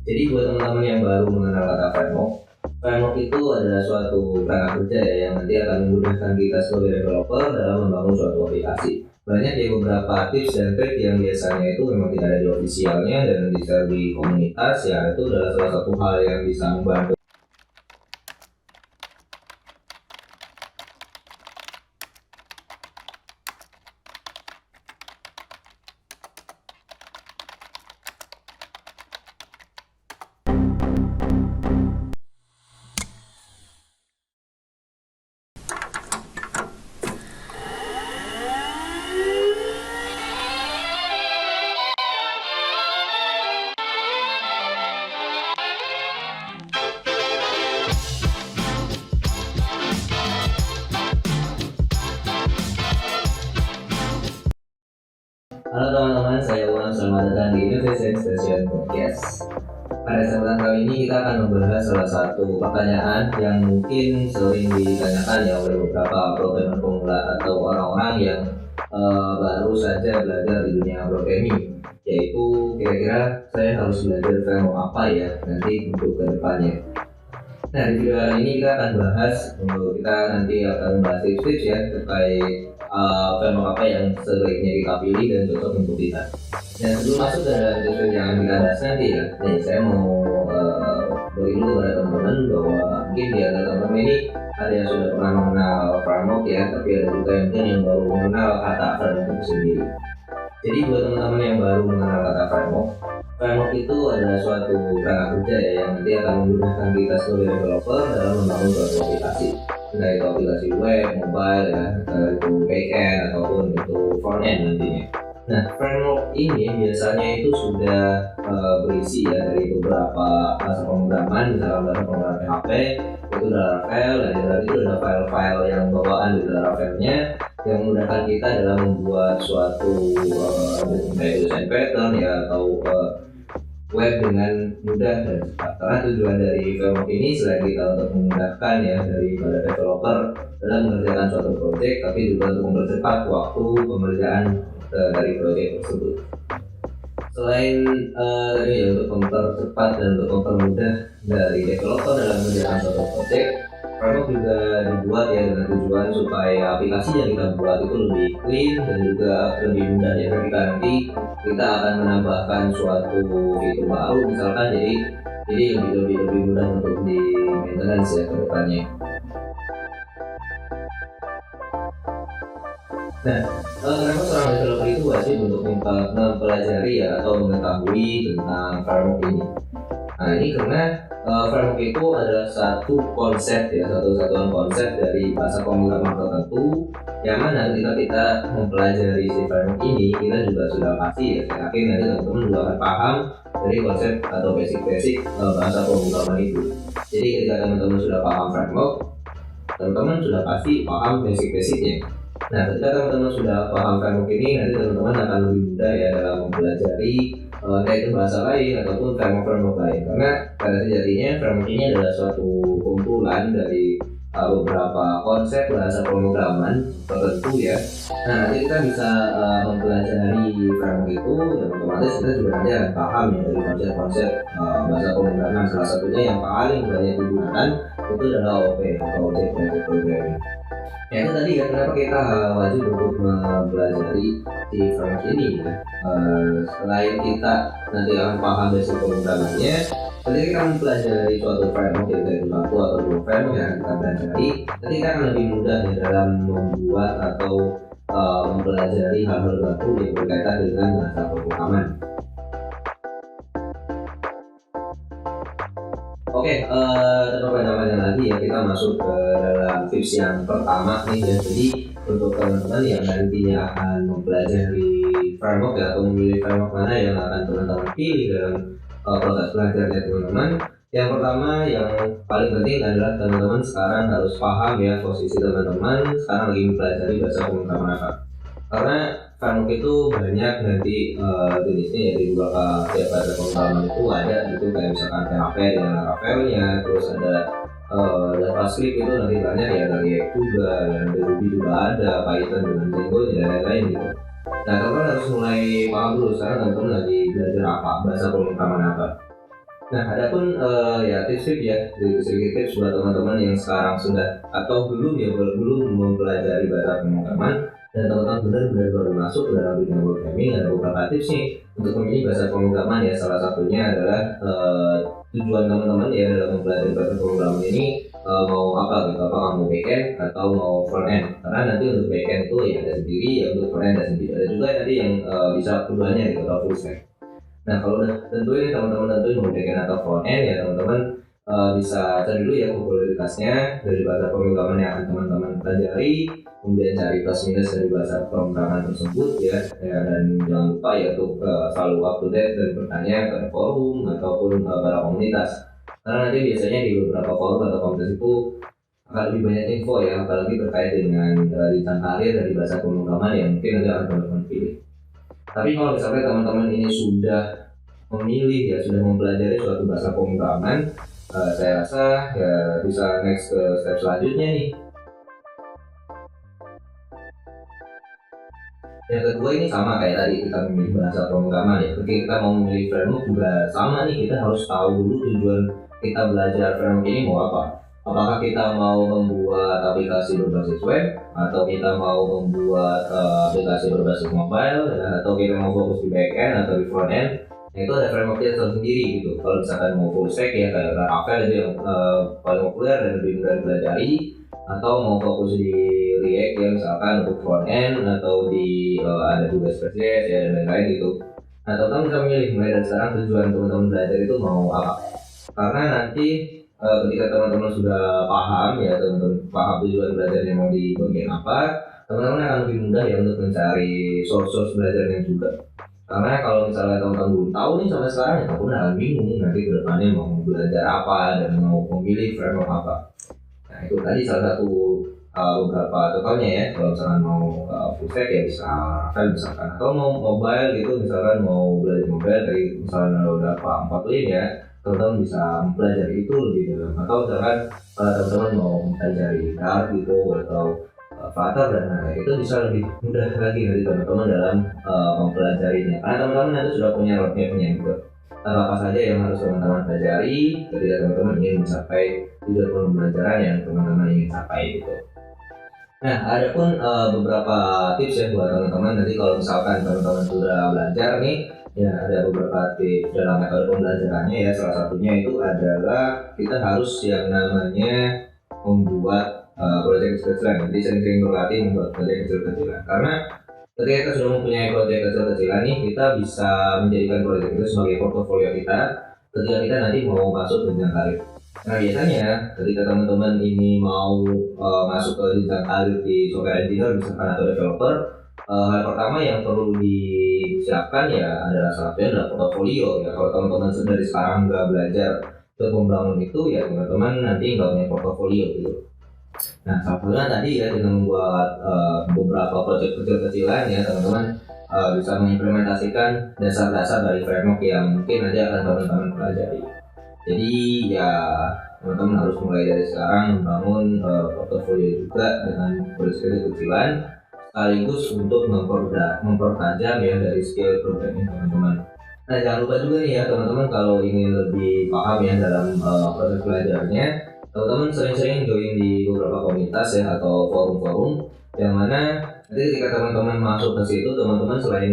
Jadi buat teman-teman yang baru mengenal kata framework itu adalah suatu perangkat kerja ya yang nanti akan memudahkan kita sebagai developer dalam membangun suatu aplikasi. Banyak ya beberapa tips dan trik yang biasanya itu memang tidak ada di ofisialnya dan di-share di komunitas, ya itu adalah salah satu hal yang bisa membantu. Halo teman-teman, saya Wan. Selamat datang di Innovation Station Podcast. Pada kesempatan kali ini kita akan membahas salah satu pertanyaan yang mungkin sering ditanyakan ya oleh beberapa programmer pemula atau orang-orang yang baru saja belajar di dunia programming, yaitu kira-kira saya harus belajar framework apa ya nanti untuk kedepannya. Nah, di video kali ini kita akan bahas, kita nanti akan membahas tips-tips ya terkait framework apa yang sebaiknya kita pilih dan cocok untuk kita. Dan sebelum masuk ke dalam tips yang kita bahas nanti ya, saya mau beri dulu kepada teman-teman bahwa mungkin di antara teman-teman ini ada yang sudah pernah mengenal framework ya, tapi ada juga yang mungkin yang baru mengenal kata framework itu sendiri. Jadi buat teman-teman yang baru mengenal kata framework itu adalah suatu perangkat kerja ya yang nanti akan memudahkan kita sebagai developer dalam membangun suatu aplikasi, entah itu aplikasi web, mobile ya, entah itu backend ataupun itu frontend nantinya. Nah, framework ini biasanya itu sudah berisi ya dari beberapa bahasa pemrograman, misalkan bahasa pemrograman PHP itu ada Laravel, dan di dalam itu ada file-file yang bawaan di Laravelnya yang memudahkan kita dalam membuat suatu design pattern ya atau web dengan mudah dan cepat. Karena tujuan dari framework ini selain kita untuk memudahkan ya daripada developer dalam mengerjakan suatu project, tapi juga untuk mempercepat waktu pengerjaan dari project tersebut. Selain ya, untuk mempercepat dan untuk mempermudah dari developer dalam mengerjakan suatu project, framework juga dibuat ya dengan tujuan supaya aplikasi yang kita buat itu lebih clean dan juga lebih mudah ya ketika nanti kita akan menambahkan suatu fitur baru misalkan, jadi lebih mudah untuk di maintenance ya ke depannya. Nah, kenapa seorang developer itu wajib untuk mempelajari ya atau mengetahui tentang framework ini? Nah, ini karena framework itu adalah satu konsep ya, satu satuan konsep dari bahasa pemrograman tertentu yang mana ketika kita mempelajari si framework ini, kita juga sudah pasti ya, saya yakin nanti teman-teman juga akan paham dari konsep atau basic bahasa pemrograman itu. Jadi ketika teman-teman sudah paham framework, teman-teman sudah pasti paham basicnya. Nah, ketika teman-teman sudah paham framework ini, nanti teman-teman akan lebih mudah ya dalam mempelajari entah itu bahasa lain ataupun framework lain, karena pada sejatinya framework ini adalah suatu kumpulan dari beberapa konsep bahasa pemrograman tertentu ya. Nah, nanti kita bisa mempelajari framework itu dan otomatis kita juga nanti akan paham ya dari konsep-konsep bahasa pemrograman. Salah satunya yang paling banyak digunakan itu adalah OOP atau Object Oriented Programming. Ya itu tadi ya kenapa kita wajib untuk mempelajari di framework ini ya. Selain kita nanti akan paham basic pemrogramannya, ketika kita mempelajari suatu framework yaitu satu atau dua framework yang kita pelajari, nanti kita akan lebih mudah ya dalam membuat atau mempelajari hal-hal baru yang berkaitan dengan bahasa pemrograman. Oke, tanpa panjang-panjang lagi ya, kita masuk ke dalam tips yang pertama nih ya. Jadi untuk teman-teman yang nantinya akan mempelajari framework ya, atau memilih framework mana yang akan teman-teman pilih dalam proses belajarnya teman-teman, yang pertama yang paling penting adalah teman-teman sekarang harus paham ya posisi teman-teman sekarang lagi mempelajari bahasa pemrograman apa. Karena framework itu banyak nanti jenisnya ya, di beberapa tiap bahasa pemrograman itu ada gitu, kayak misalkan PHP dengan Laravelnya, terus ada JavaScript itu nanti banyak ya, dari React juga, dan Ruby juga ada, Python dengan Django dan lain-lain gitu. Nah, teman-teman harus mulai paham dulu sekarang teman-teman lagi belajar apa, bahasa pemrograman apa. Nah, adapun ya tips-tips ya, sedikit tips buat teman-teman yang sekarang sudah atau belum ya belum mempelajari bahasa pemrograman dan teman-teman benar-benar baru masuk ke dalam dunia programming. Ada beberapa tips nih untuk memilih bahasa pemrograman ya. Salah satunya adalah tujuan teman-teman ya dalam mempelajari bahasa pemrograman ini mau apa gitu, apakah mau backend atau mau front end. Karena nanti untuk backend itu ya ada sendiri, ya untuk front end ada sendiri. Ada juga nanti yang bisa keduanya gitu atau full stack. Nah, kalau udah tentu ini teman-teman tentu mau backend atau front end ya teman-teman bisa cari dulu ya popularitasnya dari bahasa pemrograman yang akan teman-teman pelajari, kemudian cari plus minus dari bahasa pemrograman tersebut ya, dan jangan lupa ya untuk selalu up to date dan bertanya ke forum ataupun pada komunitas, karena nanti biasanya di beberapa forum atau komunitas itu akan lebih banyak info ya, apalagi terkait dengan jenjang karir dari bahasa pemrograman yang mungkin nanti akan teman-teman pilih. Tapi kalau misalnya teman-teman ini sudah memilih ya, sudah mempelajari suatu bahasa pemrograman, saya rasa ya bisa next ke step selanjutnya nih. Yang kedua ini sama kayak tadi kita memilih bahasa pemrograman ya. Ketika kita mau memilih framework juga sama nih, kita harus tahu dulu tujuan kita belajar framework ini mau apa. Apakah kita mau membuat aplikasi berbasis web, atau kita mau membuat aplikasi berbasis mobile, ya, atau kita mau fokus di backend atau di front end. Nah, itu ada frameworknya tersendiri gitu. Kalau misalkan mau full stack ya kayak Laravel itu yang paling populer dan lebih mudah dipelajari, atau mau fokus di React ya misalkan untuk front end, atau di ada juga Express.js ya dan lain-lain gitu. Nah, teman-teman bisa memilih mulai dari sekarang tujuan teman-teman belajar itu mau apa. Karena nanti ketika teman-teman sudah paham ya, teman-teman paham tujuan belajarnya mau di bagian apa, teman-teman akan lebih mudah ya untuk mencari source belajarnya juga. Karena kalau misalnya teman-teman belum tahu nih sampai sekarang ya teman-teman akan bingung nanti ke depannya mau belajar apa dan mau memilih framework apa. Nah, itu tadi salah satu beberapa contohnya ya. Kalau misalkan mau full stack ya bisa Ravel misalkan, atau mau mobile gitu misalkan mau belajar mobile dari misalnya udah Pak 45 ya, teman-teman bisa mempelajari itu lebih dalam. Atau misalkan teman-teman mau mempelajari Dart gitu atau Flutter dan lain-lain, itu bisa lebih mudah lagi dari teman-teman dalam mempelajarinya, karena teman-teman nanti sudah punya roadmap-nya gitu. Apa saja yang harus teman-teman pelajari ketika teman-teman ingin mencapai tujuan pembelajaran yang teman-teman ingin capai gitu. Nah, ada pun beberapa tips ya buat teman-teman. Nanti kalau misalkan teman-teman sudah belajar nih, ya ada beberapa tips dalam metode pembelajarannya ya. Salah satunya itu adalah kita harus yang namanya membuat proyek kecil-kecilan. Jadi sering-sering berlatih membuat proyek kecil-kecilan. Karena ketika kita sudah mempunyai proyek kecil-kecilan nih, kita bisa menjadikan proyek itu sebagai portofolio kita ketika kita nanti mau masuk ke jenjang karir. Nah, biasanya ketika teman-teman ini mau masuk ke jenjang karir di software engineer misalkan atau developer, hal pertama yang perlu disiapkan ya adalah salah satunya adalah portofolio ya. Kalau teman-teman dari sekarang nggak belajar untuk membangun itu ya, teman-teman nanti nggak punya portofolio gitu. Nah, salah satunya tadi ya dengan membuat beberapa proyek kecil-kecilan ya, teman-teman bisa mengimplementasikan dasar-dasar dari framework yang mungkin nanti akan teman-teman pelajari. Jadi ya teman-teman harus mulai dari sekarang membangun portofolio juga dengan proyek kecil-kecilan, sekaligus untuk mempertajam ya dari skill programming teman-teman. Nah, jangan lupa juga nih ya teman-teman, kalau ingin lebih paham ya dalam proses belajarnya, teman-teman sering-sering join di beberapa komunitas ya atau forum-forum, yang mana nanti ketika teman-teman masuk ke situ, teman-teman selain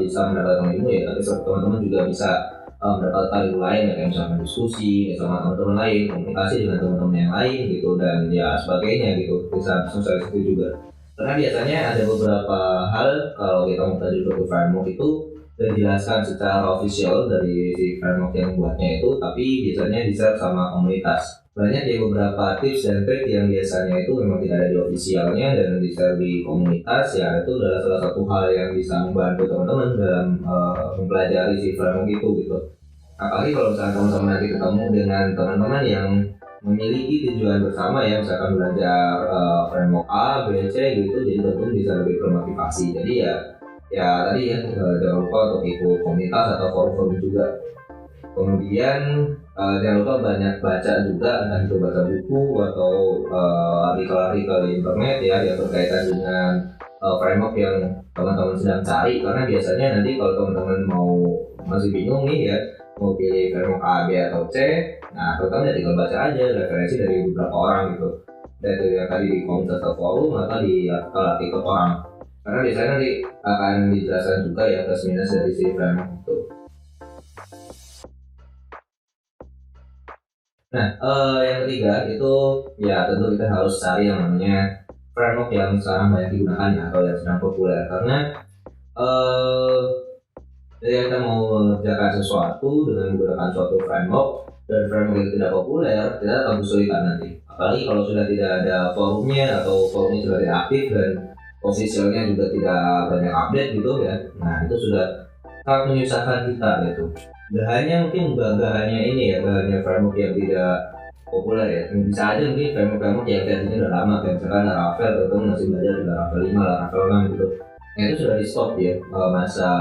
bisa mendapatkan ilmu ya, tapi teman-teman juga bisa mendapatkan ilmu lain ya, kayak misalkan diskusi sama teman-teman lain, komunikasi dengan teman-teman yang lain gitu, dan ya sebagainya gitu, bisa sosialisasi juga. Karena biasanya ada beberapa hal kalau kita mau belajar suatu framework itu dan dijelaskan secara official dari si framework yang buatnya itu, tapi biasanya di-share sama komunitas. Banyak ya beberapa tips dan trik yang biasanya itu memang tidak ada di officialnya dan di-share di komunitas, ya itu adalah salah satu hal yang bisa membantu teman-teman dalam mempelajari si framework itu gitu. Apalagi kalau misalnya teman-teman nanti ketemu dengan teman-teman yang memiliki tujuan bersama ya, misalkan belajar framework A, B, C gitu, jadi teman-teman bisa lebih termotivasi. Jadi ya tadi ya jangan lupa untuk ikut komunitas atau forum-forum juga. Kemudian jangan lupa banyak baca juga, entah itu baca buku atau artikel-artikel di internet ya yang berkaitan dengan framework yang teman-teman sedang cari. Karena biasanya nanti kalau teman-teman mau masih bingung nih ya, mau pilih framework A, B atau C. Nah teman-teman ya tinggal baca aja referensi dari beberapa orang gitu, dari yang tadi di komunitas atau forum atau di artikel orang, karena biasanya nanti akan dijelaskan juga ya plus minus dari si framework itu. Nah yang ketiga itu ya tentu kita harus cari yang namanya framework yang sekarang banyak digunakan ya, atau yang sedang populer, karena jadi kita mau mengerjakan sesuatu dengan menggunakan suatu framework dan framework itu tidak populer, kita akan kesulitan nanti. Apalagi kalau sudah tidak ada forumnya atau forumnya sudah tidak aktif dan officialnya juga tidak banyak update gitu ya. Nah itu sudah sangat menyusahkan kita gitu. Gak hanya mungkin gak hanya ini ya, gak hanya framework yang tidak populer ya. Bisa aja mungkin framework yang versinya udah lama, kayak misalkan Laravel, atau masih belajar di Laravel 5, Laravel 6 gitu. Nah itu sudah di stop ya masa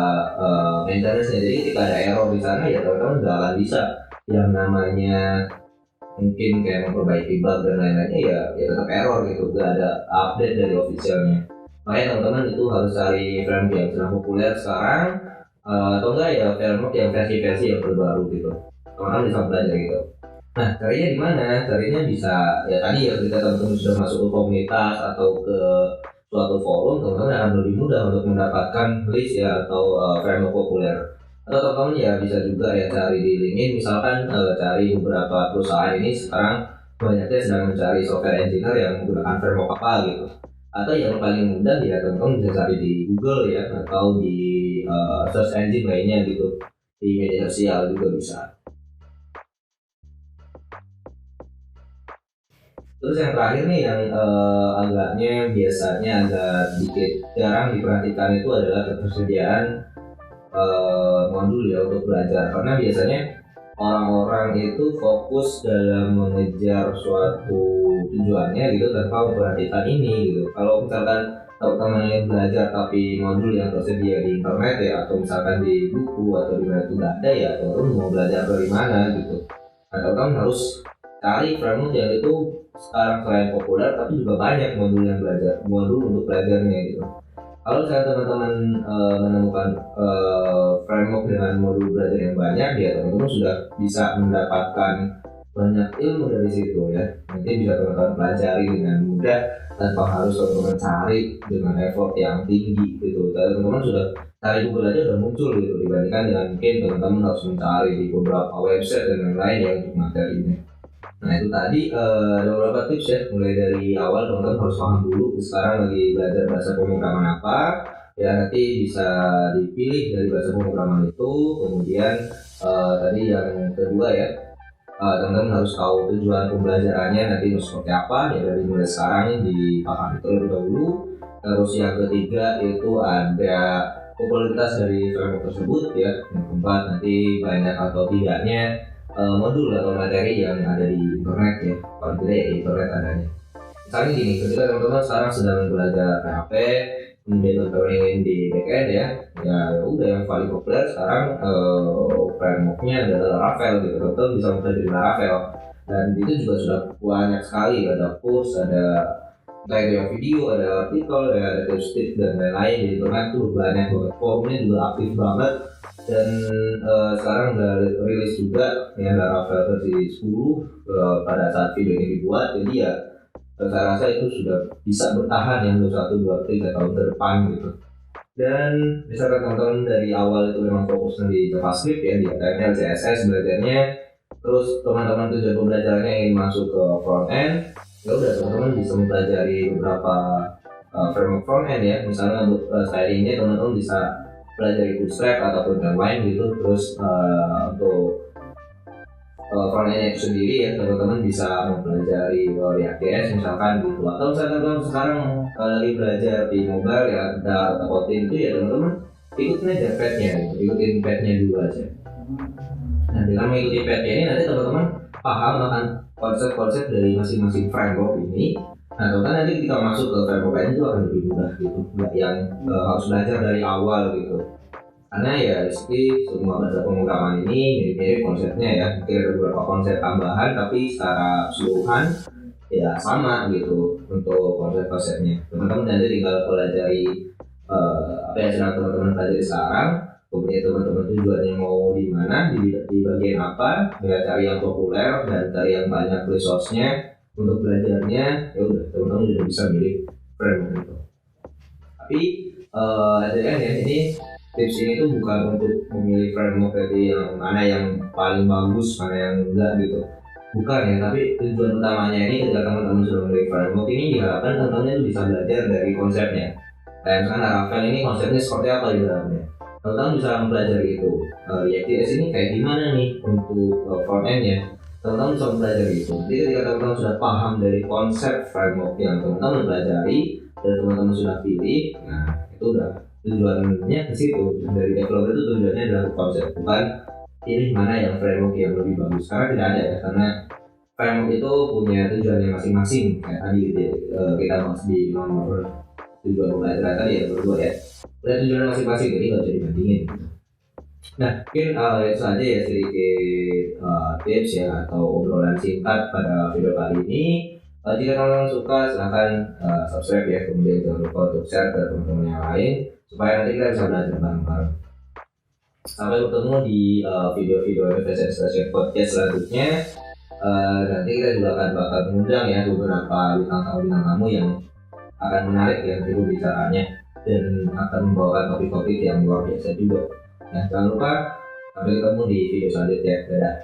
maintenance-nya. Jadi ketika ada error di sana ya teman-teman nggak akan bisa yang namanya mungkin kayak memperbaiki bug dan lain-lainnya, ya tetap error gitu, nggak ada update dari officialnya. Makanya teman-teman itu harus cari framework yang sedang populer sekarang, atau enggak ya framework yang versi-versi yang terbaru gitu. Teman-teman bisa belajar gitu. Nah carinya di mana? Carinya bisa ya tadi ya ketika teman-teman sudah masuk ke komunitas atau ke suatu forum, teman-teman akan lebih mudah untuk mendapatkan list ya atau framework populer. Atau teman-teman ya bisa juga ya cari di LinkedIn, misalkan cari beberapa perusahaan ini sekarang banyaknya sedang mencari software engineer yang menggunakan framework apa gitu. Atau yang paling mudah ya teman-teman bisa cari di Google ya, atau di search engine lainnya gitu, di media sosial juga bisa. Terus yang terakhir nih yang agaknya biasanya agak sedikit jarang diperhatikan itu adalah ketersediaan modul ya untuk belajar, karena biasanya orang-orang itu fokus dalam mengejar suatu tujuannya gitu tanpa memperhatikan ini gitu. Kalau misalkan teman-teman yang belajar tapi modul yang tersedia di internet ya, atau misalkan di buku atau di mana itu nggak ada ya, teman-teman mau belajar dari mana gitu. Atau teman harus cari framework yang itu sekarang selain populer tapi juga banyak modul untuk belajarnya gitu. Kalau misalnya teman-teman menemukan framework dengan modul belajar yang banyak ya, teman-teman sudah bisa mendapatkan banyak ilmu dari situ ya. Nanti bisa teman-teman pelajari dengan mudah tanpa harus teman-teman cari dengan effort yang tinggi gitu. Teman-teman sudah cari Google aja udah muncul gitu, dibandingkan dengan mungkin teman-teman harus mencari di beberapa website dan lain-lain ya untuk materinya. Nah itu tadi ada beberapa tips ya, mulai dari awal teman-teman harus paham dulu sekarang lagi belajar bahasa pemrograman apa ya, nanti bisa dipilih dari bahasa pemrograman itu. Kemudian tadi yang kedua ya, teman-teman harus tahu tujuan pembelajarannya nanti seperti apa ya, dari mulai sekarang dipahami terlebih dahulu. Terus yang ketiga itu ada popularitas dari framework tersebut ya. Yang keempat nanti banyak atau tidaknya modul atau materi yang ada di internet ya, kalau tidak ya internet adanya. Misalnya gini, ketika teman-teman sekarang sedang belajar PHP, kemudian teman-teman ingin di backend ya udah yang paling populer sekarang frameworknya adalah Laravel gitu. Teman-teman bisa mempelajari Laravel, dan itu juga sudah banyak sekali, ada course, ada yang video, ada artikel, ada tips-tips dan lain-lain di internet tuh banyak banget. Forumnya juga aktif banget, dan sekarang udah rilis juga ya Laravel versi 10 pada saat video ini dibuat. Jadi ya saya rasa itu sudah bisa bertahan ya untuk 1, 2, 3 tahun ke depan gitu. Dan misalkan teman-teman dari awal itu memang fokusnya di JavaScript ya, di HTML, CSS belajarnya, terus teman-teman tujuan pembelajarannya ingin masuk ke front end, ya udah teman-teman bisa mempelajari beberapa framework front end ya. Misalnya untuk stylingnya teman-teman bisa pelajari Bootstrap ataupun yang lain gitu. Terus untuk front end itu sendiri ya, teman-teman bisa mempelajari React.js misalkan gitu. Atau misalkan teman-teman sekarang lagi belajar di mobile ya, Dart atau Kotlin itu ya teman-teman ikutin aja pad-nya gitu, ikutin pad-nya dulu aja. Nah dengan mengikuti pad-nya ini nanti teman-teman paham akan konsep-konsep dari masing-masing framework ini. Nah teman-teman nanti ketika masuk ke framework lain itu akan lebih mudah gitu, nggak yang harus belajar dari awal gitu. Karena ya basically semua bahasa pemrograman ini mirip-mirip konsepnya ya, mungkin ada beberapa konsep tambahan tapi secara keseluruhan ya sama gitu untuk konsep-konsepnya. Teman-teman nanti tinggal pelajari apa yang sedang teman-teman pelajari sekarang, kemudian teman-teman tujuannya mau di mana, di bagian apa, ya cari yang populer dan cari yang banyak resource-nya untuk belajarnya. Ya udah, teman-teman sudah bisa milih framework itu. Tapi ya, ini tips ini tuh bukan untuk memilih framework dari yang mana yang paling bagus, mana yang enggak gitu. Bukan ya, tapi tujuan utamanya ini ketika teman-teman sudah memilih framework ini diharapkan teman-teman itu bisa belajar dari konsepnya. Kayak misalkan Laravel ini konsepnya seperti apa di dalamnya. Teman-teman bisa mempelajari itu. React.js ini kayak gimana nih untuk front-end-nya. Teman-teman bisa mempelajari itu. Jadi ketika teman-teman sudah paham dari konsep framework yang teman-teman pelajari dan teman-teman sudah pilih, nah itu udah tujuannya ke situ. Dari developer itu tujuannya adalah konsep, bukan pilih mana yang framework yang lebih bagus. Karena tidak ada ya, karena framework itu punya tujuannya masing-masing. Kayak tadi gitu ya, kita bahas di nomor tujuan pembelajaran tadi ya, berdua ya. Punya tujuan masing-masing, jadi nggak bisa dibandingin. Nah, mungkin itu saja ya sedikit tips ya atau obrolan singkat pada video kali ini. Jika teman-teman suka, silahkan subscribe ya, kemudian jangan lupa untuk share ke teman-teman yang lain supaya nanti kita bisa belajar bareng-bareng. Sampai ketemu di video-video FSN Station Podcast selanjutnya. Nanti kita juga akan bakal mengundang ya beberapa bintang tamu yang akan menarik ya nanti pembicaraannya dan akan membawakan topik-topik yang luar biasa juga. Nah, jangan lupa sampai ketemu di video selanjutnya. Dadah.